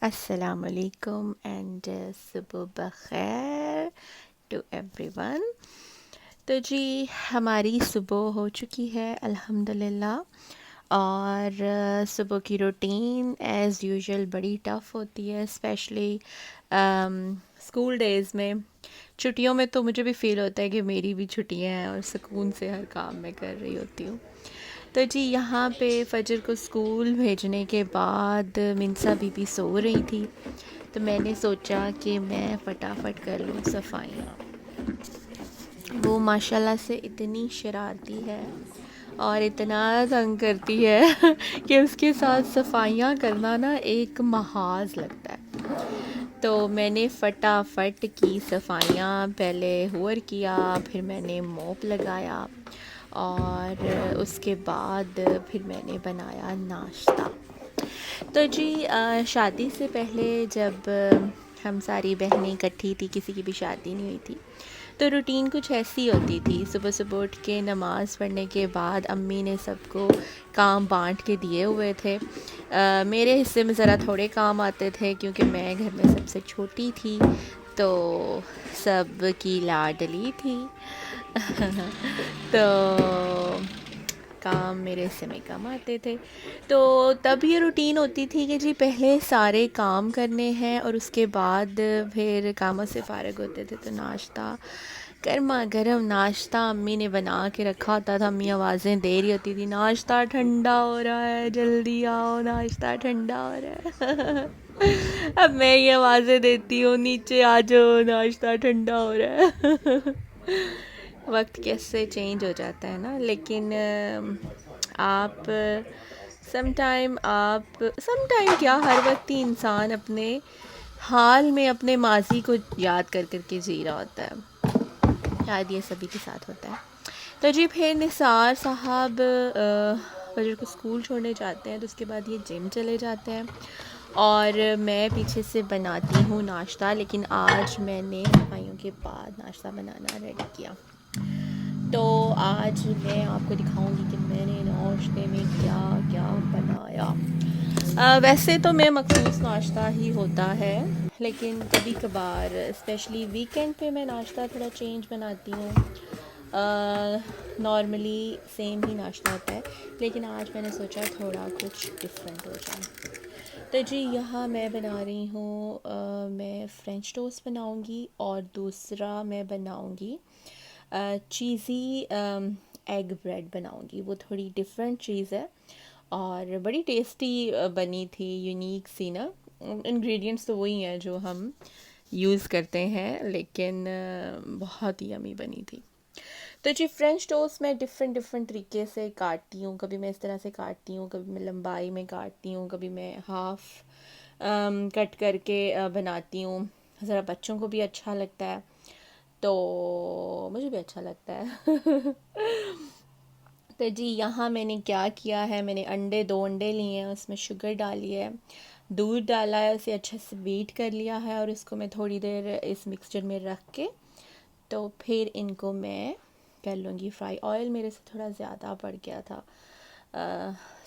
अस्सलामुअलैकुम एंड सुबह बखैर to everyone. तो जी हमारी सुबह हो चुकी है अल्हम्दुलिल्लाह। और सुबह की रूटीन एज़ यूजुअल बड़ी टफ़ होती है, स्पेशली स्कूल डेज़ में। छुट्टियों में तो मुझे भी फ़ील होता है कि मेरी भी छुट्टियां हैं और सुकून से हर काम मैं कर रही होती हूँ। तो जी यहाँ पे फ़जर को स्कूल भेजने के बाद मिनसा बीबी सो रही थी, तो मैंने सोचा कि मैं फ़टाफ़ट कर लूँ सफाइयाँ। वो माशाल्लाह से इतनी शरारती है और इतना तंग करती है कि उसके साथ सफाइयाँ करना ना एक महाज़ लगता है। तो मैंने फटाफट की सफाइयाँ, पहले हुअर किया, फिर मैंने मोप लगाया और उसके बाद फिर मैंने बनाया नाश्ता। तो जी शादी से पहले जब हम सारी बहनें इकट्ठी थी, किसी की भी शादी नहीं हुई थी, तो रूटीन कुछ ऐसी होती थी। सुबह सुबह उठ के नमाज़ पढ़ने के बाद अम्मी ने सबको काम बांट के दिए हुए थे। मेरे हिस्से में ज़रा थोड़े काम आते थे क्योंकि मैं घर में सबसे छोटी थी, तो सब की लाडली थी। तो काम मेरे हिस्से में कम आते थे। तो तब ये रूटीन होती थी कि जी पहले सारे काम करने हैं और उसके बाद फिर कामों से फ़ारिग होते थे तो नाश्ता, गर्मा गर्म नाश्ता अम्मी ने बना के रखा होता था। अम्मी आवाज़ें दे रही होती थी, नाश्ता ठंडा हो रहा है, जल्दी आओ, नाश्ता ठंडा हो रहा है। अब मैं ये आवाज़ें देती हूँ, नीचे आ जाओ, नाश्ता ठंडा हो रहा है। वक्त कैसे चेंज हो जाता है ना। लेकिन आप समटाइम क्या, हर वक्त ही इंसान अपने हाल में अपने माजी को याद कर कर के जी रहा होता है। शायद ये सभी के साथ होता है। तो जी फिर निसार साहब फजर को स्कूल छोड़ने जाते हैं, तो उसके बाद ये जिम चले जाते हैं और मैं पीछे से बनाती हूँ नाश्ता। लेकिन आज मैंने सफाइयों के बाद नाश्ता बनाना रेडी किया। तो आज मैं आपको दिखाऊंगी कि मैंने नाश्ते में क्या क्या बनाया। वैसे तो मैं मखसूस नाश्ता ही होता है, लेकिन कभी कभार स्पेशली वीकेंड पे मैं नाश्ता थोड़ा चेंज बनाती हूँ। नॉर्मली सेम ही नाश्ता होता है, लेकिन आज मैंने सोचा थोड़ा कुछ डिफरेंट हो जाए। तो जी यहाँ मैं बना रही हूँ, मैं फ़्रेंच टोस्ट बनाऊँगी और दूसरा मैं बनाऊँगी चीज़ी एग ब्रेड बनाऊँगी। वो थोड़ी डिफरेंट चीज़ है और बड़ी टेस्टी बनी थी, यूनिक सी ना। इंग्रेडिएंट्स तो वही हैं जो हम यूज़ करते हैं, लेकिन बहुत ही यमी बनी थी। तो जी फ्रेंच टोस्ट मैं डिफरेंट डिफरेंट तरीके से काटती हूँ। कभी मैं इस तरह से काटती हूँ, कभी मैं लंबाई में काटती हूँ, कभी मैं हाफ कट करके बनाती हूँ। ज़रा बच्चों को भी अच्छा लगता है, तो मुझे भी अच्छा लगता है। तो जी यहाँ मैंने क्या किया है, मैंने दो अंडे लिए हैं, उसमें शुगर डाली है, दूध डाला है, उसे अच्छे से बीट कर लिया है और इसको मैं थोड़ी देर इस मिक्सचर में रख के तो फिर इनको मैं कर लूँगी फ्राई। ऑयल मेरे से थोड़ा ज़्यादा पड़ गया था।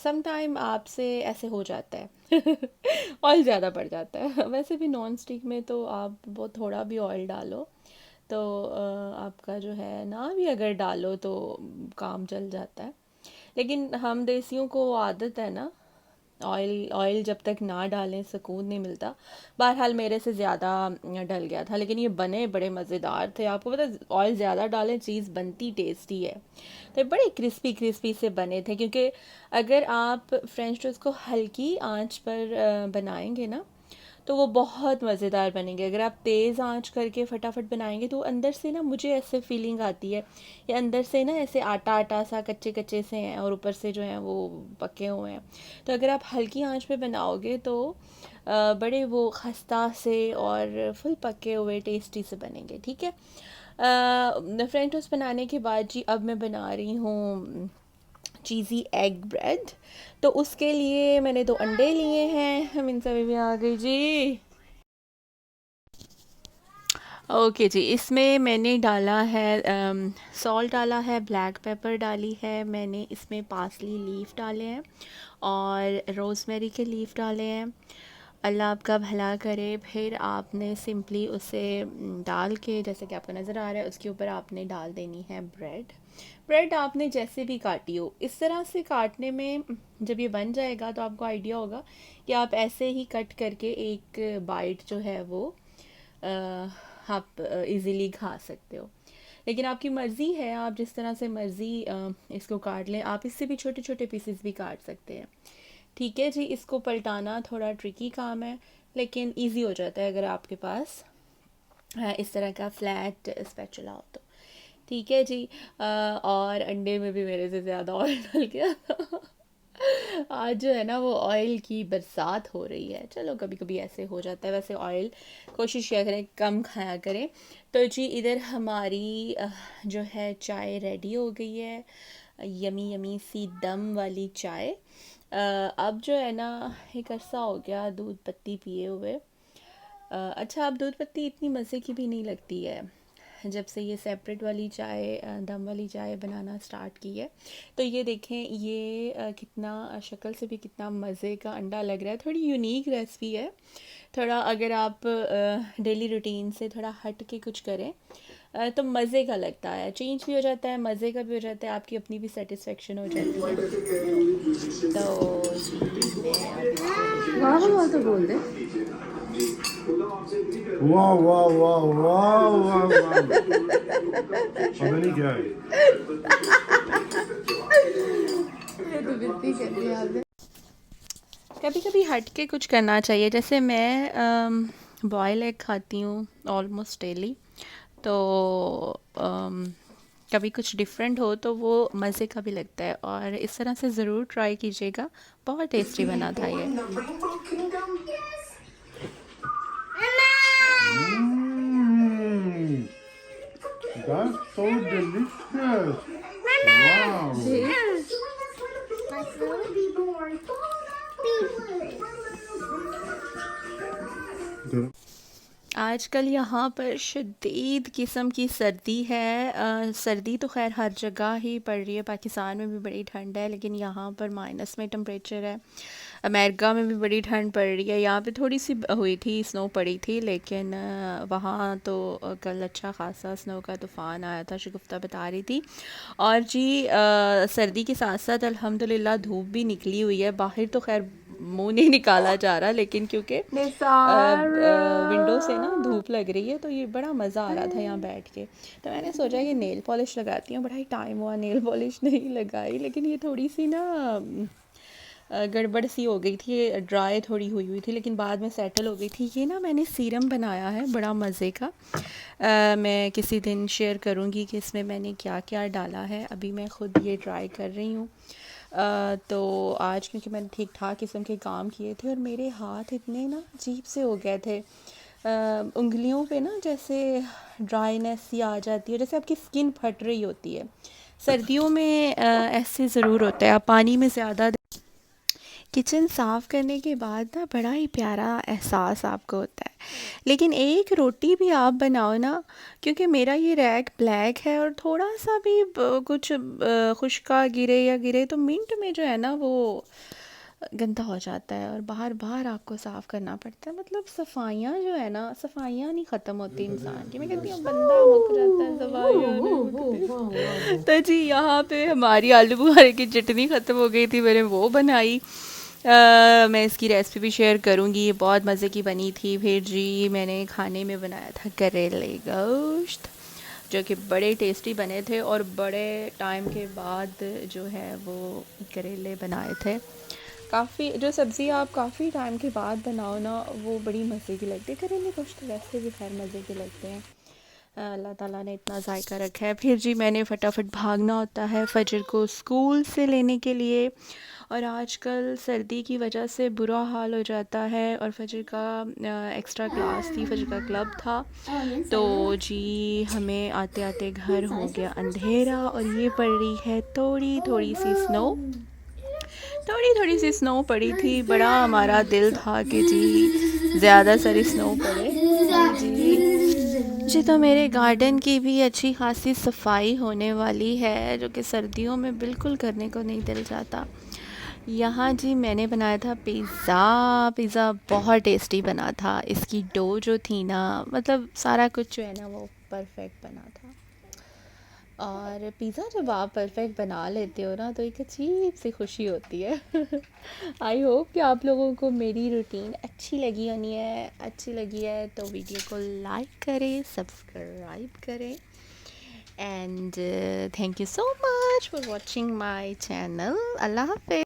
सम टाइम आपसे ऐसे हो जाता है। ऑयल ज़्यादा पड़ जाता है। वैसे भी नॉन स्टिक में तो आप बहुत थोड़ा भी ऑयल डालो तो आपका जो है ना भी अगर डालो तो काम चल जाता है। लेकिन हम देसियों को आदत है ना, ऑयल ऑयल जब तक ना डालें सुकून नहीं मिलता। बहरहाल मेरे से ज़्यादा डल गया था, लेकिन ये बने बड़े मज़ेदार थे। आपको पता है ऑयल ज़्यादा डालें चीज़ बनती टेस्टी है। तो बड़े क्रिस्पी क्रिस्पी से बने थे, क्योंकि अगर आप फ्रेंच टोस्ट को हल्की आंच पर बनाएंगे ना तो वो बहुत मज़ेदार बनेंगे। अगर आप तेज़ आंच करके फटाफट बनाएंगे तो अंदर से ना, मुझे ऐसे फीलिंग आती है ये अंदर से ना ऐसे आटा आटा सा कच्चे कच्चे से हैं और ऊपर से जो है वो पके हुए हैं। तो अगर आप हल्की आंच पे बनाओगे तो बड़े वो खस्ता से और फुल पके हुए टेस्टी से बनेंगे। ठीक है। फ्रेंच टोस्ट बनाने के बाद जी अब मैं बना रही हूँ चीज़ी एग ब्रेड। तो उसके लिए मैंने दो अंडे लिए हैं। हम इन सभी में आ गई जी। ओके जी, इसमें मैंने डाला है सॉल्ट डाला है, ब्लैक पेपर डाली है मैंने, इसमें पार्सली लीफ डाले हैं और रोज़मेरी के लीफ डाले हैं अल्लाह आपका भला करे। फिर आपने सिंपली उसे डाल के, जैसे कि आपको नज़र आ रहा है, उसके ऊपर आपने डाल देनी है ब्रेड। ब्रेड आपने जैसे भी काटी हो, इस तरह से काटने में जब ये बन जाएगा तो आपको आइडिया होगा कि आप ऐसे ही कट करके एक बाइट जो है वो अ, आप इजीली खा सकते हो। लेकिन आपकी मर्ज़ी है, आप जिस तरह से मर्ज़ी इसको काट लें। आप इससे भी छोटे छोटे पीसेस भी काट सकते हैं। ठीक है जी, इसको पलटाना थोड़ा ट्रिकी काम है, लेकिन इजी हो जाता है अगर आपके पास इस तरह का फ्लैट स्पैचुला हो तो। ठीक है जी। और अंडे में भी मेरे से ज़्यादा ऑयल डल गया था। आज जो है ना वो ऑयल की बरसात हो रही है। चलो कभी कभी ऐसे हो जाता है। वैसे ऑयल कोशिश किया करें कम खाया करें। तो जी इधर हमारी जो है चाय रेडी हो गई है। यमी यमी सी दम वाली चाय। अब जो है ना एक अरसा हो गया दूध पत्ती पिए हुए। अच्छा, अब दूध पत्ती इतनी मज़े की भी नहीं लगती है जब से ये सेपरेट वाली चाय दम वाली चाय बनाना स्टार्ट की है। तो ये देखें, ये कितना शक्ल से भी कितना मज़े का अंडा लग रहा है। थोड़ी यूनिक रेसिपी है। थोड़ा अगर आप डेली रूटीन से थोड़ा हट के कुछ करें तो मज़े का लगता है। चेंज भी हो जाता है, मज़े का भी हो जाता है, आपकी अपनी भी सेटिस्फेक्शन हो जाती है। तो जी मैं अब इसको लेके वाह आ वाह वाह तो जाती बोल दे। हूँ। वाह वाह वाह वाह वाह वाह, पता नहीं क्या है। ये तो बिल्कुल कहती है आपने। कभी कभी हट के कुछ करना चाहिए। जैसे मैं बॉयल एग खाती हूँ ऑलमोस्ट डेली। तो अम, कभी कुछ डिफरेंट हो तो वो मज़े का भी लगता है, और इस तरह से ज़रूर ट्राई कीजिएगा। बहुत टेस्टी बना था ये। Mm, that's so delicious. Wow. Good. आजकल यहाँ पर शदीद किस्म की सर्दी है। सर्दी तो खैर हर जगह ही पड़ रही है। पाकिस्तान में भी बड़ी ठंड है, लेकिन यहाँ पर माइनस में टेम्परेचर है। अमेरिका में भी बड़ी ठंड पड़ रही है। यहाँ पे थोड़ी सी हुई थी, स्नो पड़ी थी, लेकिन वहाँ तो कल अच्छा खासा स्नो का तूफ़ान आया था, शगुफ्ता बता रही थी। और जी सर्दी के साथ साथ अल्हम्दुलिल्लाह धूप भी निकली हुई है। बाहर तो खैर मुंह नहीं निकाला जा रहा, लेकिन क्योंकि निसार विंडो से ना धूप लग रही है, तो ये बड़ा मज़ा आ रहा था यहाँ बैठ के। तो मैंने सोचा कि नेल पॉलिश लगाती हूँ। बड़ा ही टाइम हुआ नेल पॉलिश नहीं लगाई, लेकिन ये थोड़ी सी ना गड़बड़ सी हो गई थी, ड्राई थोड़ी हुई हुई थी, लेकिन बाद में सेटल हो गई थी। ये ना मैंने सीरम बनाया है बड़ा मज़े का। मैं किसी दिन शेयर करूँगी कि इसमें मैंने क्या क्या डाला है। अभी मैं ख़ुद ये ट्राई कर रही हूँ। तो आज क्योंकि मैंने ठीक ठाक किस्म के काम किए थे और मेरे हाथ इतने ना अजीब से हो गए थे, उंगलियों पे ना जैसे ड्राइनेस सी आ जाती है, जैसे आपकी स्किन फट रही होती है। सर्दियों में ऐसे ज़रूर होता है। आप पानी में ज़्यादा किचन साफ़ करने के बाद ना बड़ा ही प्यारा एहसास आपको होता है। लेकिन एक रोटी भी आप बनाओ ना, क्योंकि मेरा ये रैक ब्लैक है और थोड़ा सा भी कुछ खुशका गिरे या गिरे तो मिनट में जो है ना वो गंदा हो जाता है, और बाहर बाहर आपको साफ़ करना पड़ता है। मतलब सफाइयाँ जो है ना, सफाइयाँ नहीं ख़त्म होती इंसान की। मैं कहती हूँ बंदा मुक जाता है, सफाइयाँ नहीं मुकती। तो जी यहाँ पे हमारी आलू बुखारे की चटनी ख़त्म हो गई थी, मैंने वो बनाई। मैं इसकी रेसिपी भी शेयर करूँगी, ये बहुत मज़े की बनी थी। फिर जी मैंने खाने में बनाया था करेले गोश्त, जो कि बड़े टेस्टी बने थे, और बड़े टाइम के बाद जो है वो करेले बनाए थे। काफ़ी जो सब्ज़ी आप काफ़ी टाइम के बाद बनाओ ना, वो बड़ी मज़े की लगती है। करेले गोश्त तो वैसे भी खैर मज़े के लगते हैं। अल्लाह ताला ने इतना जायका रखा है। फिर जी मैंने फटाफट भागना होता है फजर को स्कूल से लेने के लिए, और आजकल सर्दी की वजह से बुरा हाल हो जाता है। और फजर का एक्स्ट्रा क्लास थी, फजर का क्लब था। तो जी हमें आते आते घर हो गया अंधेरा, और ये पड़ रही है थोड़ी थोड़ी सी स्नो। थोड़ी थोड़ी सी स्नो पड़ी थी। बड़ा हमारा दिल था कि जी ज़्यादा सारी स्नो पड़े। जी तो मेरे गार्डन की भी अच्छी खासी सफाई होने वाली है, जो कि सर्दियों में बिल्कुल करने को नहीं दिल जाता। यहाँ जी मैंने बनाया था पिज़्ज़ा बहुत टेस्टी बना था। इसकी डो जो थी ना, मतलब सारा कुछ जो है ना वो परफेक्ट बना था। और पिज़्ज़ा जब आप परफेक्ट बना लेते हो ना तो एक अजीब सी खुशी होती है। आई होप कि आप लोगों को मेरी रूटीन अच्छी लगी है तो वीडियो को लाइक करें, सब्सक्राइब करें। And thank you so much for watching my channel. अल्लाह हाफ़िज़।